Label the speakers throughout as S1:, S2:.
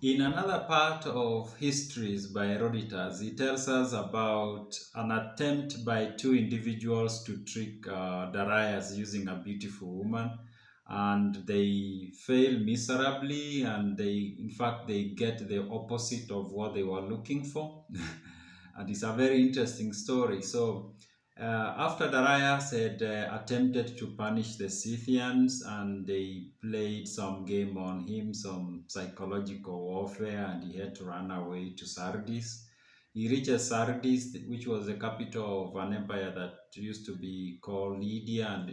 S1: In another part of Histories by Herodotus, he tells us about an attempt by two individuals to trick Darius using a beautiful woman, and they fail miserably, and in fact, they get the opposite of what they were looking for. And it's a very interesting story. So, after Darius had attempted to punish the Scythians, and they played some game on him, some psychological warfare, and he had to run away to Sardis. He reaches Sardis, which was the capital of an empire that used to be called Lydia, and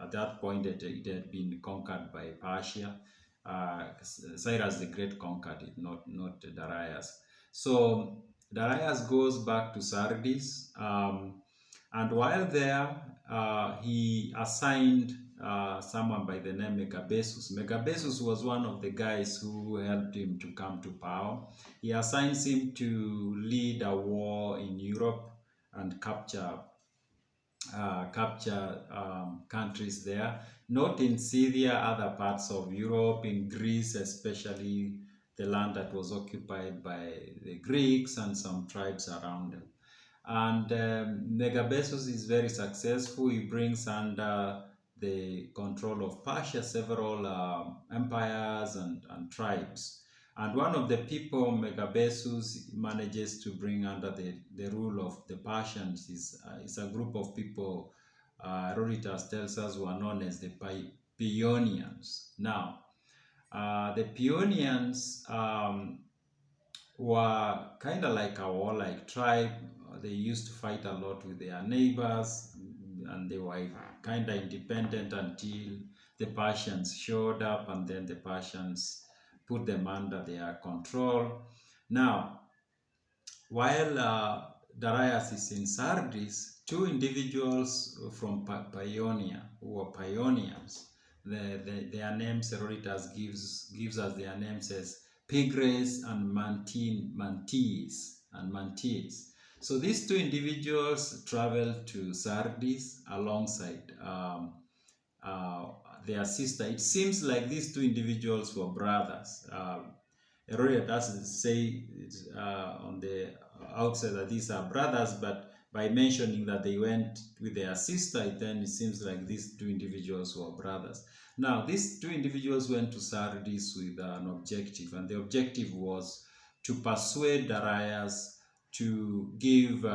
S1: at that point it had been conquered by Persia. Cyrus the Great conquered it, not Darius. So Darius goes back to Sardis, and while there, he assigned someone by the name Megabesus. Megabesus was one of the guys who helped him to come to power. He assigns him to lead a war in Europe and capture countries there, not in Syria, other parts of Europe, in Greece, especially the land that was occupied by the Greeks and some tribes around them. And Megabesus is very successful. He brings under the control of Persia several empires and tribes. And one of the people Megabesus manages to bring under the rule of the Persians is a group of people, Herodotus tells us, were known as the Paeonians. Now, the Paeonians were kind of like a warlike tribe. They used to fight a lot with their neighbors, and they were kind of independent until the Persians showed up, and then the Persians put them under their control. Now, while Darius is in Sardis, two individuals from Paeonia, who were Paeonians, their names Herodotus gives us their names as Pigres and Mantyes. So these two individuals traveled to Sardis alongside their sister. It seems like these two individuals were brothers. Herodotus doesn't say on the outset that these are brothers, but by mentioning that they went with their sister, then it seems like these two individuals were brothers. Now, these two individuals went to Sardis with an objective, and the objective was to persuade Darius to give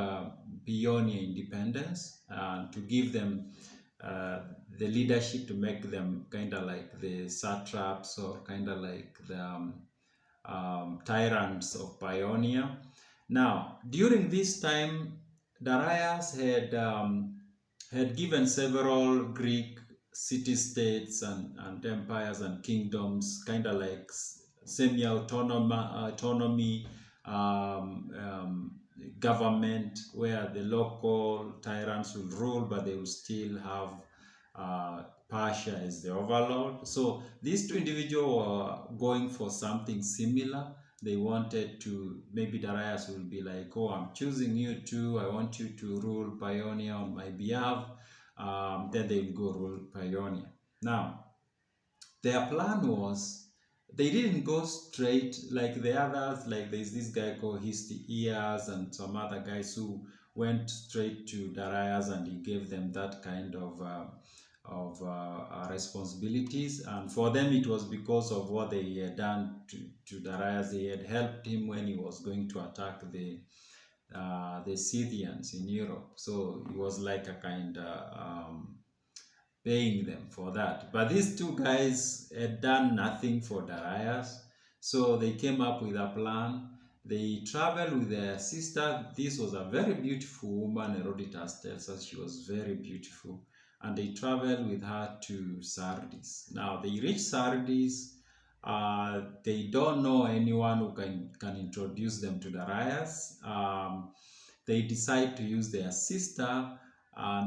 S1: Paeonia independence, and to give them the leadership, to make them kind of like the satraps, or kind of like the tyrants of Paeonia. Now, during this time, Darius had given several Greek city-states and empires and kingdoms kind of like semi-autonomy government, where the local tyrants will rule, but they will still have Persia as the overlord. So these two individuals were going for something similar. They wanted to, maybe Darius will be like, oh, I'm choosing you two, I want you to rule Paeonia on my behalf. Then they will go rule Paeonia. Now, their plan was, they didn't go straight like the others. Like there's this guy called Histiaeus and some other guys who went straight to Darius, and he gave them that kind of responsibilities. And for them, it was because of what they had done to Darius. They had helped him when he was going to attack the Scythians in Europe. So it was like a kind of paying them for that. But these two guys had done nothing for Darius, so they came up with a plan. They traveled with their sister. This was a very beautiful woman. Herodotus tells us she was very beautiful. And they traveled with her to Sardis. Now, they reach Sardis. They don't know anyone who can introduce them to Darius. They decide to use their sister.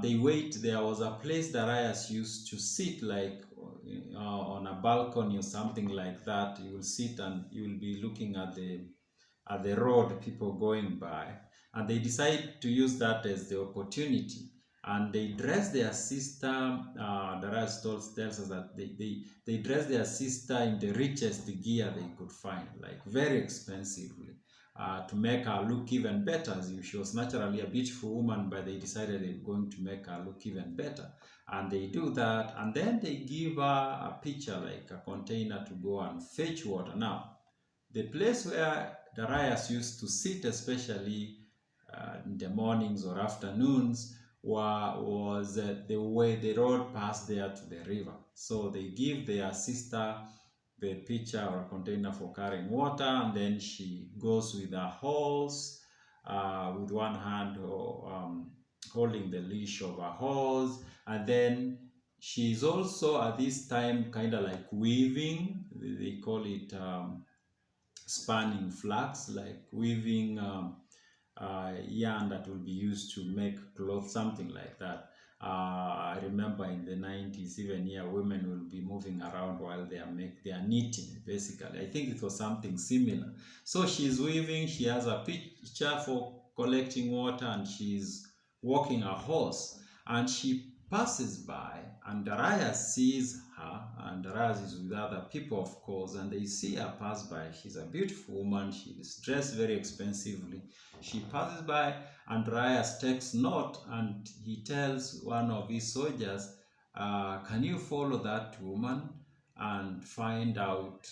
S1: They wait. There was a place Darius used to sit, like on a balcony or something like that. You will sit and you will be looking at the road, people going by. And they decide to use that as the opportunity. and they dress their sister. Darius tells us that they dress their sister in the richest gear they could find, like very expensively, to make her look even better. She was naturally a beautiful woman, but they decided they were going to make her look even better. And they do that, and then they give her a pitcher, like a container, to go and fetch water. Now, the place where Darius used to sit, especially in the mornings or afternoons, was the way the road passed there to the river. So they give their sister the pitcher or container for carrying water, and then she goes with her horse, with one hand holding the leash of her horse, and then she's also at this time kind of like weaving. They call it spanning flax, like weaving yarn that will be used to make clothes, something like that. I remember in the 90s, even here, women will be moving around while they are knitting, basically. I think it was something similar. So she's weaving, she has a pitcher for collecting water, and she's walking a horse, and she passes by, and Darius sees her, and Darius is with other people, of course, and they see her pass by. She's a beautiful woman, she is dressed very expensively. She passes by, and Darius takes note, and he tells one of his soldiers, can you follow that woman and find out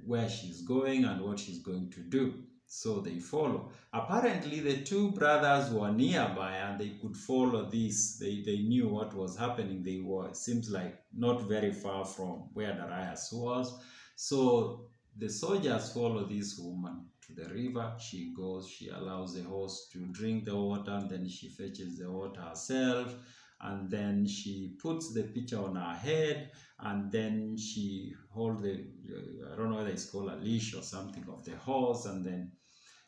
S1: where she's going and what she's going to do? So they follow. Apparently, the two brothers were nearby and they could follow this. They knew what was happening. They were, seems like, not very far from where Darius was. So the soldiers follow this woman to the river. She goes, she allows the horse to drink the water, and then she fetches the water herself. And then she puts the pitcher on her head, and then she holds the, I don't know whether it's called a leash or something, of the horse, and then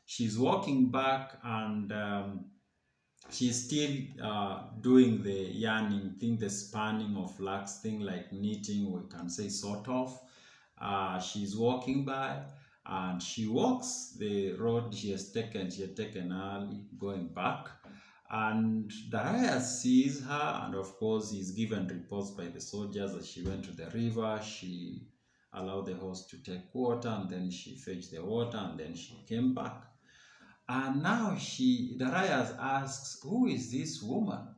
S1: she's walking back, and she's still doing the yarning thing, the spanning of flax thing, like knitting, we can say, sort of. She's walking by, and she walks the road she had taken early, going back. And Darius sees her, and of course he's given reports by the soldiers that she went to the river, she allowed the horse to take water, and then she fetched the water, and then she came back. And now Darius asks, who is this woman?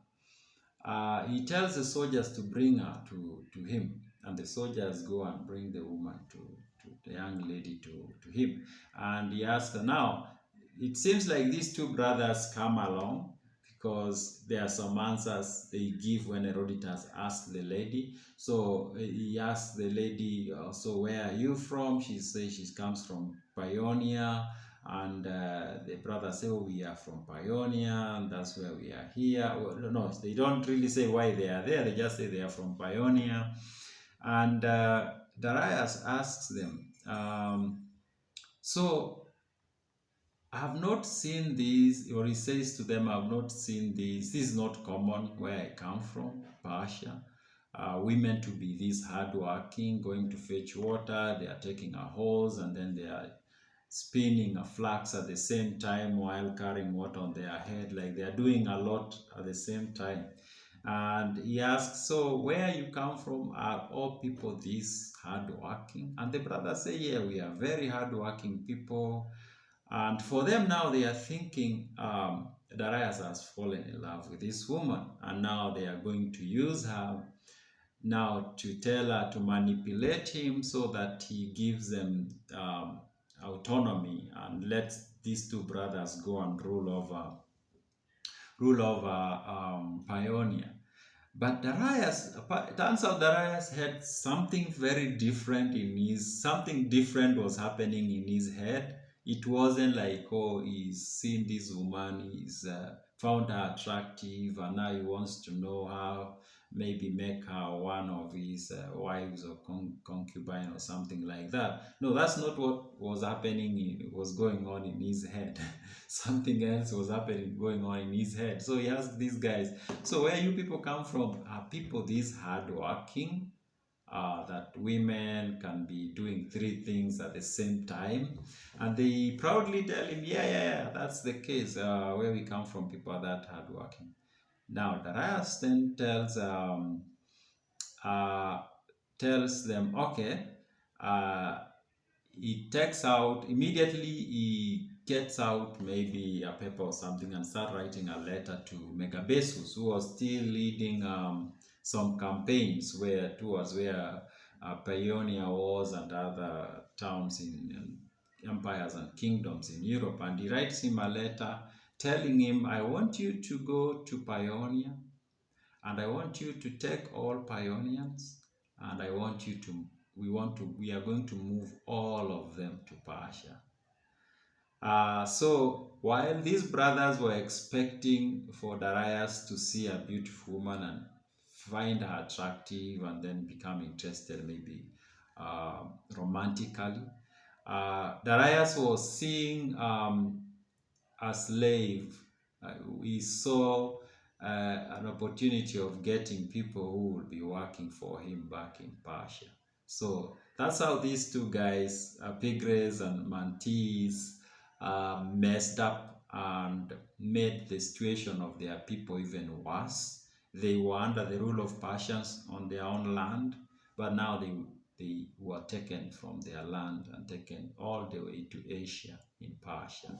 S1: He tells the soldiers to bring her to him, and the soldiers go and bring the woman to the young lady to him. And he asks her, now, it seems like these two brothers come along, because there are some answers they give when Herodotus asks the lady. So he asks the lady, so where are you from? She says she comes from Paeonia. And the brothers say, oh, we are from Paeonia, and that's where we are here. Well, no, they don't really say why they are there. They just say they are from Paeonia. And Darius asks them, so I have not seen these, or he says to them, I have not seen these. This is not common where I come from, Persia. Women to be this hardworking, going to fetch water. They are taking a hose, and then they are spinning a flax at the same time while carrying water on their head. Like, they are doing a lot at the same time. And he asks, so where you come from, are all people this hardworking? And the brothers say, yeah, we are very hardworking people. And for them now, they are thinking, Darius has fallen in love with this woman, and now they are going to use her now to tell her to manipulate him so that he gives them autonomy and lets these two brothers go and rule over Paeonia. But Darius, it turns out Darius had something very different something different was happening in his head. It wasn't like, oh, he's seen this woman, he's found her attractive, and now he wants to know how, maybe make her one of his wives or concubine or something like that. No, that's not what was happening, was going on in his head. Something else was going on in his head. So he asked these guys, so where you people come from, are people this hardworking? That women can be doing 3 things at the same time? And they proudly tell him, yeah, that's the case. Where we come from, people are that hardworking. Now Darius then uh, tells them, okay, uh, he takes out immediately. He gets out maybe a paper or something and start writing a letter to Megabesus, who was still leading some campaigns towards where Paeonia was and other towns in empires and kingdoms in Europe. And he writes him a letter telling him, I want you to go to Paeonia, and I want you to take all Paeonians, and I want you to we are going to move all of them to Persia. So while these brothers were expecting for Darius to see a beautiful woman and find her attractive and then become interested maybe romantically, Darius was seeing a slave. We saw an opportunity of getting people who will be working for him back in Persia. So that's how these two guys, Pigres and Mantyes, messed up and made the situation of their people even worse. They were under the rule of Persians on their own land, but now they were taken from their land and taken all the way to Asia in Persia.